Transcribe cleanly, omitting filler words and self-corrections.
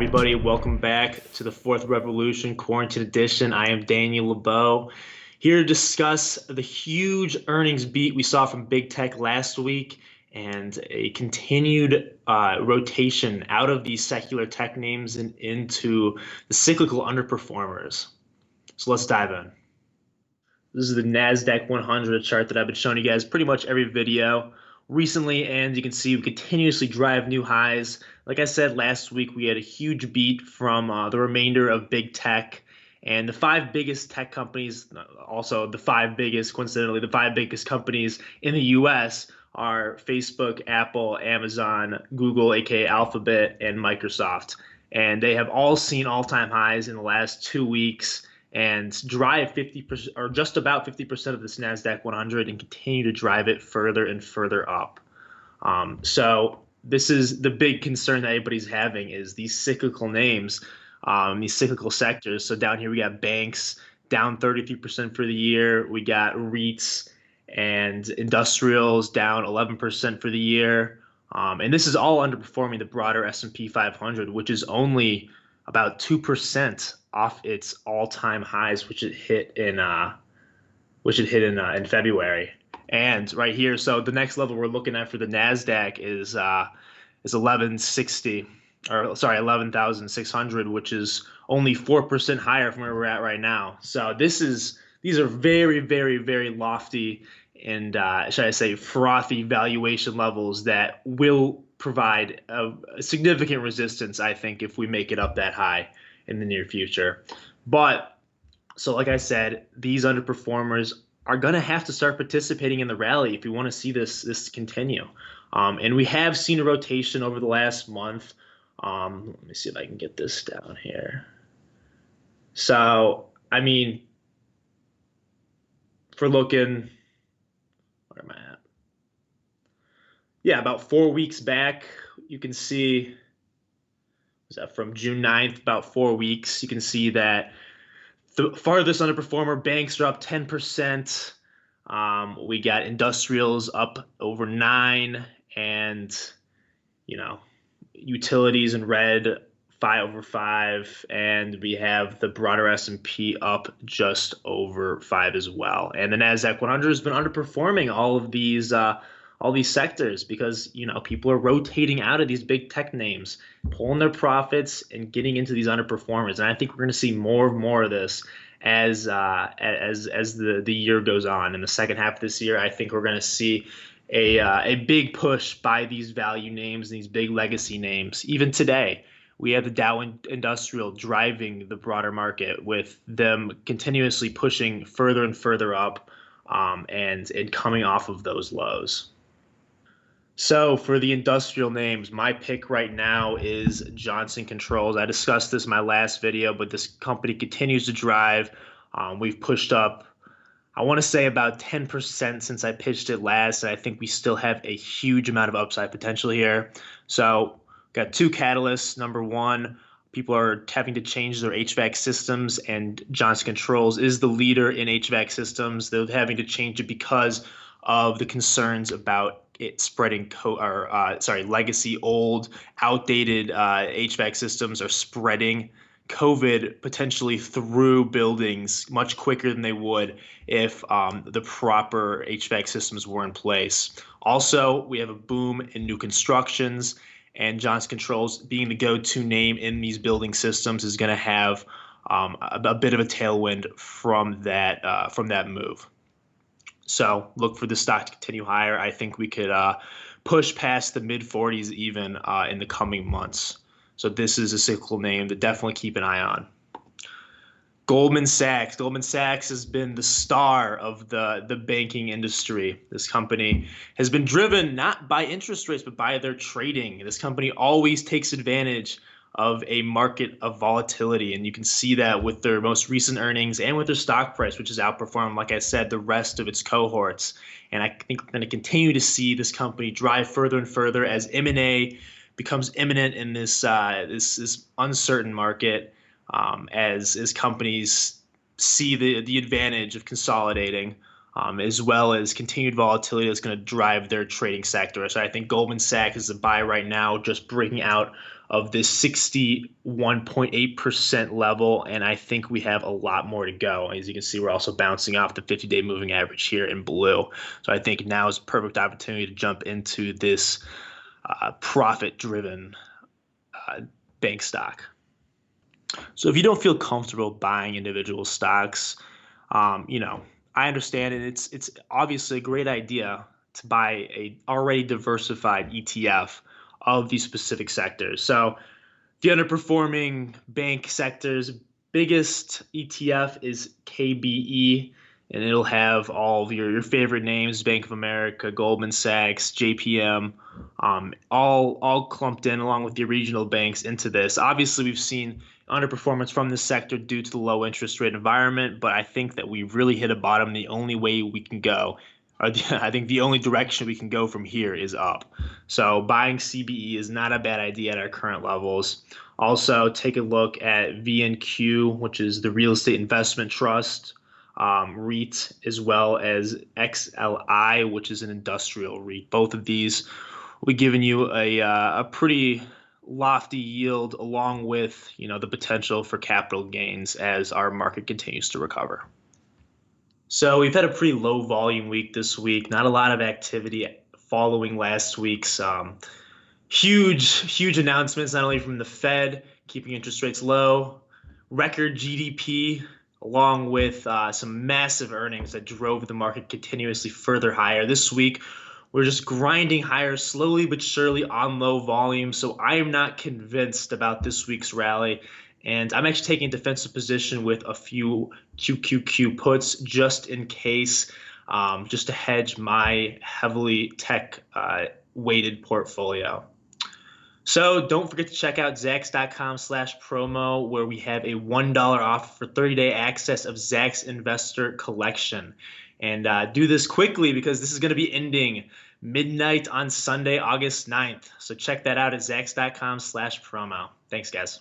everybody. Welcome back to the Fourth Revolution Quarantine Edition. I am Daniel LeBeau, here to discuss the huge earnings beat we saw from big tech last week and a continued rotation out of these secular tech names and into the cyclical underperformers. So let's dive in. This is the Nasdaq 100 chart that I've been showing you guys pretty much every video recently, and you can see we continuously drive new highs. Like I said last week, we had a huge beat from the remainder of big tech, and the five biggest tech companies, also the five biggest, coincidentally, the five biggest companies in the US are Facebook, Apple, Amazon, Google, aka Alphabet, and Microsoft. And they have all seen all-time highs in the last 2 weeks and drive 50% or just about 50% of this Nasdaq 100 and continue to drive it further and further up. So this is the big concern that everybody's having is these cyclical names, these cyclical sectors. So down here we got banks down 33% for the year. We got REITs and industrials down 11% for the year. And this is all underperforming the broader S&P 500, which is only about 2% off its all-time highs, which it hit in February. And right here, so the next level we're looking at for the Nasdaq is 1160, or sorry, 11,600, which is only 4% higher from where we're at right now. So these are very, very, very lofty and should I say frothy valuation levels that will provide a significant resistance, I think, if we make it up that high in the near future. But so like I said, these underperformers are going to have to start participating in the rally if we want to see this continue. And we have seen a rotation over the last month. Let me see if I can get this down here. So, I mean, if we're looking, where am I at? Yeah, about 4 weeks back, you can see, was that from June 9th, about 4 weeks, you can see that the farthest underperformer, banks are up 10%. We got industrials up over 9%, and utilities in red 5/5, and we have the broader S&P up just over 5 as well. And the Nasdaq 100 has been underperforming all these sectors because people are rotating out of these big tech names, pulling their profits and getting into these underperformers. And I think we're going to see more and more of this as the year goes on. In the second half of this year, I think we're going to see a big push by these value names, these big legacy names. Even today, we have the Dow Industrial driving the broader market, with them continuously pushing further and further up and coming off of those lows. So for the industrial names, my pick right now is Johnson Controls. I discussed this in my last video, but this company continues to drive. We've pushed up, I want to say, about 10% since I pitched it last, and I think we still have a huge amount of upside potential here. So got two catalysts. Number one, people are having to change their HVAC systems, and Johnson Controls is the leader in HVAC systems. They're having to change it because of the concerns about it spreading legacy, old, outdated HVAC systems are spreading COVID potentially through buildings much quicker than they would if the proper HVAC systems were in place. Also, we have a boom in new constructions, and Johnson Controls, being the go-to name in these building systems, is going to have a bit of a tailwind from that move. So look for the stock to continue higher. I think we could push past the mid-40s even in the coming months. So this is a cyclical name to definitely keep an eye on. Goldman Sachs. Goldman Sachs has been the star of the banking industry. This company has been driven not by interest rates, but by their trading. This company always takes advantage of a market of volatility, and you can see that with their most recent earnings and with their stock price, which has outperformed, like I said, the rest of its cohorts. And I think we're going to continue to see this company drive further and further as M&A becomes imminent in this uncertain market, as companies see the advantage of consolidating, as well as continued volatility that's going to drive their trading sector. So I think Goldman Sachs is a buy right now, just breaking out of this 61.8% level, and I think we have a lot more to go. As you can see, we're also bouncing off the 50-day moving average here in blue. So I think now is a perfect opportunity to jump into this profit-driven bank stock. So if you don't feel comfortable buying individual stocks, I understand it. It's obviously a great idea to buy a already diversified ETF of these specific sectors. So the underperforming bank sector's biggest ETF is KBE, and it'll have all of your favorite names: Bank of America, Goldman Sachs, JPM, all clumped in along with the regional banks into this. Obviously, we've seen underperformance from this sector due to the low interest rate environment, but I think that we've really hit a bottom. The only way we can go, I think the only direction we can go from here is up. So buying CBE is not a bad idea at our current levels. Also, take a look at VNQ, which is the Real Estate Investment Trust REIT, as well as XLI, which is an industrial REIT. Both of these will be giving you a pretty lofty yield, along with the potential for capital gains as our market continues to recover. So we've had a pretty low volume week this week. Not a lot of activity following last week's huge announcements, not only from the Fed keeping interest rates low, record GDP, along with some massive earnings that drove the market continuously further higher. This week, we're just grinding higher slowly but surely on low volume. So I am not convinced about this week's rally. And I'm actually taking a defensive position with a few QQQ puts just in case, just to hedge my heavily tech weighted portfolio. So don't forget to check out Zacks.com/promo, where we have a $1 offer for 30-day access of Zacks Investor Collection. And do this quickly because this is going to be ending midnight on Sunday, August 9th. So check that out at Zacks.com/promo. Thanks, guys.